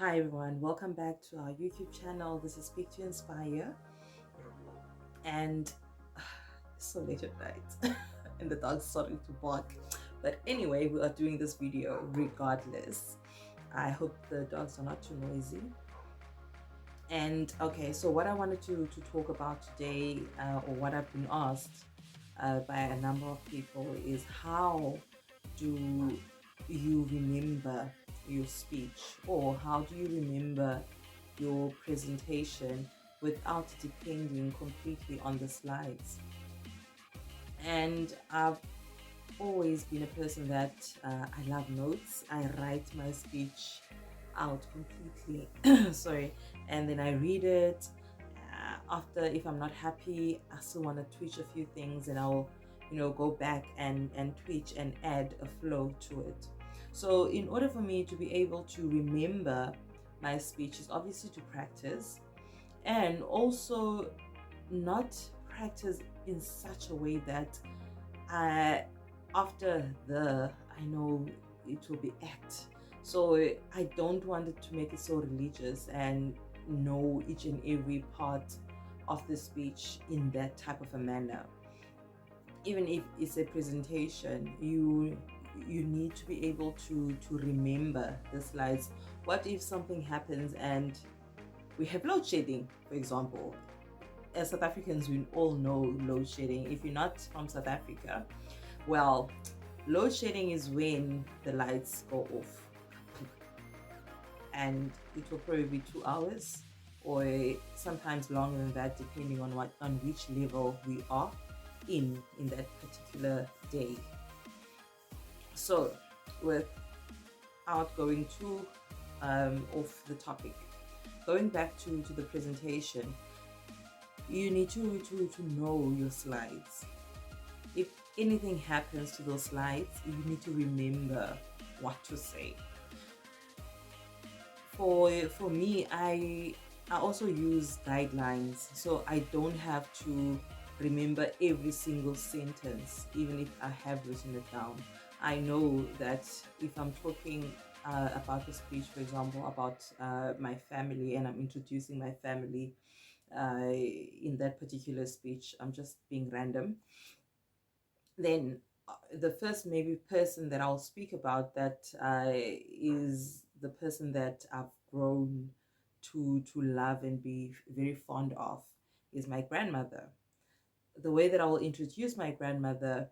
Hi everyone, welcome back to our YouTube channel. This is Speak to Inspire, and it's so late at night and the dog's starting to bark. But anyway, we are doing this video regardless. I hope the dogs are not too noisy. And okay, so what I wanted to talk about today, or what I've been asked by a number of people, is how do you remember your speech, or how do you remember your presentation without depending completely on the slides? And I've always been a person that I love notes. I write my speech out completely. Sorry, and then I read it. After, if I'm not happy, I still want to tweak a few things, and I'll, go back and tweak and add a flow to it. So, in order for me to be able to remember my speech, is obviously to practice, and also not practice in such a way that I, after I know it will be act. So I don't want it to make it so religious and know each and every part of the speech in that type of a manner. Even if it's a presentation, you need to be able to remember the slides. What if something happens and we have load shedding, for example? As South Africans, we all know load shedding. If you're not from South Africa, well, load shedding is when the lights go off, and it will probably be 2 hours or sometimes longer than that, depending on which level we are in that particular day. So, without going too off the topic, going back to the presentation, you need to know your slides. If anything happens to those slides, you need to remember what to say. For me, I also use guidelines, so I don't have to remember every single sentence, even if I have written it down. I know that if I'm talking about a speech, for example, about my family, and I'm introducing my family in that particular speech, I'm just being random, then the first maybe person that I'll speak about that is the person that I've grown to love and be very fond of, is my grandmother. The way that I will introduce my grandmother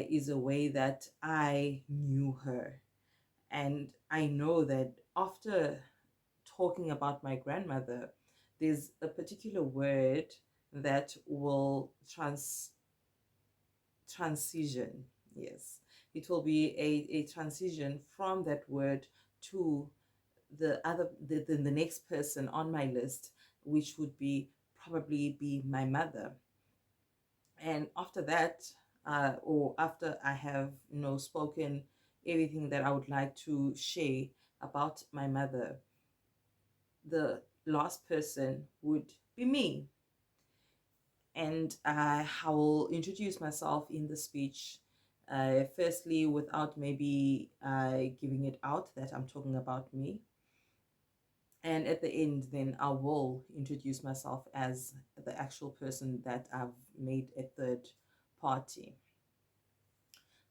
is a way that I knew her, and I know that after talking about my grandmother, there's a particular word that will transition. Yes, it will be a transition from that word to the next person on my list, which would be probably be my mother. And after that, or after I have spoken everything that I would like to share about my mother, the last person would be me. And I will introduce myself in the speech, firstly, without maybe giving it out that I'm talking about me. And at the end, then I will introduce myself as the actual person that I've made a third party.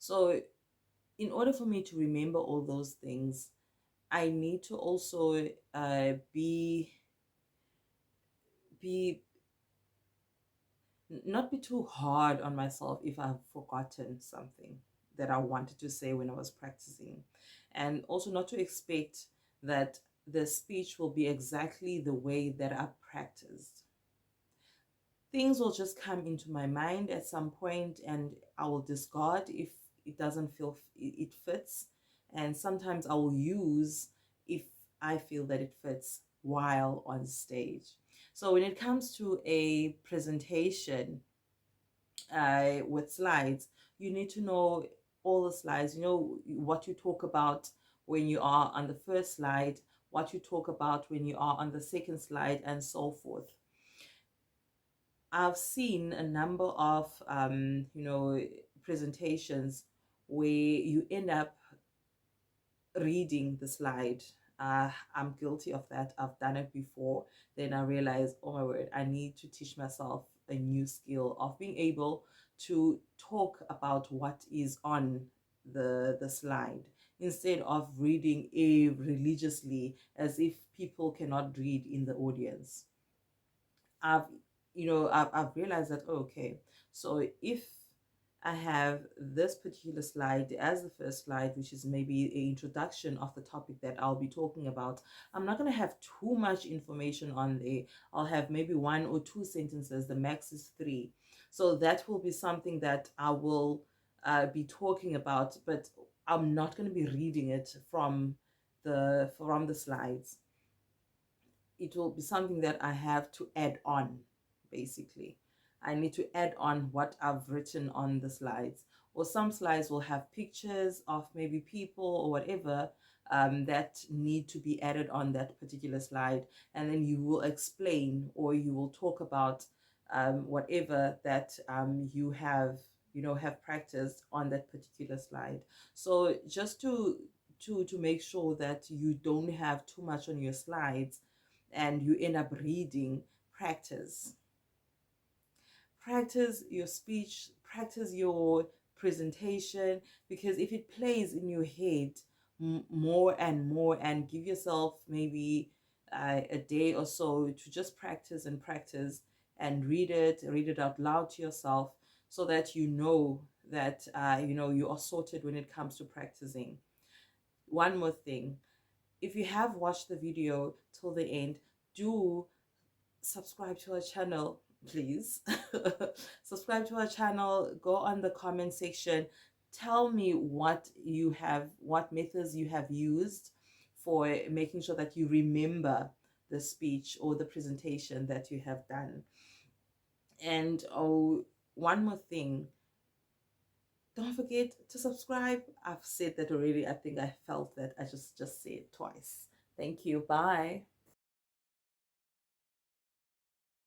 So, in order for me to remember all those things, I need to also be not be too hard on myself if I've forgotten something that I wanted to say when I was practicing, and also not to expect that the speech will be exactly the way that I practiced. Things will just come into my mind at some point, and I will discard if it doesn't feel it fits, and sometimes I will use if I feel that it fits while on stage. So when it comes to a presentation with slides, you need to know all the slides. You know what you talk about when you are on the first slide, what you talk about when you are on the second slide, and so forth. I've seen a number of presentations where you end up reading the slide I'm guilty of that. I've done it before. Then I realized, oh my word, I need to teach myself a new skill of being able to talk about what is on the slide instead of reading religiously as if people cannot read in the audience. I've I've realized that, oh, okay, so if I have this particular slide as the first slide, which is maybe an introduction of the topic that I'll be talking about, I'm not going to have too much information on there. I'll have maybe one or two sentences. The max is three. So that will be something that I will be talking about, but I'm not going to be reading it from the slides. It will be something that I have to add on, basically. I need to add on what I've written on the slides. Or some slides will have pictures of maybe people or whatever that need to be added on that particular slide. And then you will explain or you will talk about whatever that you have practiced on that particular slide. So just to make sure that you don't have too much on your slides and you end up reading, practice. Practice your speech, practice your presentation, because if it plays in your head more and more, and give yourself maybe a day or so to just practice and practice and read it out loud to yourself, so that you know that you are sorted when it comes to practicing. One more thing, if you have watched the video till the end, do subscribe to our channel, please. Subscribe to our channel, go on the comment section, tell me what methods you have used for making sure that you remember the speech or the presentation that you have done. And oh, one more thing, don't forget to subscribe. I've said that already. I think I felt that I just said it twice. Thank you. Bye.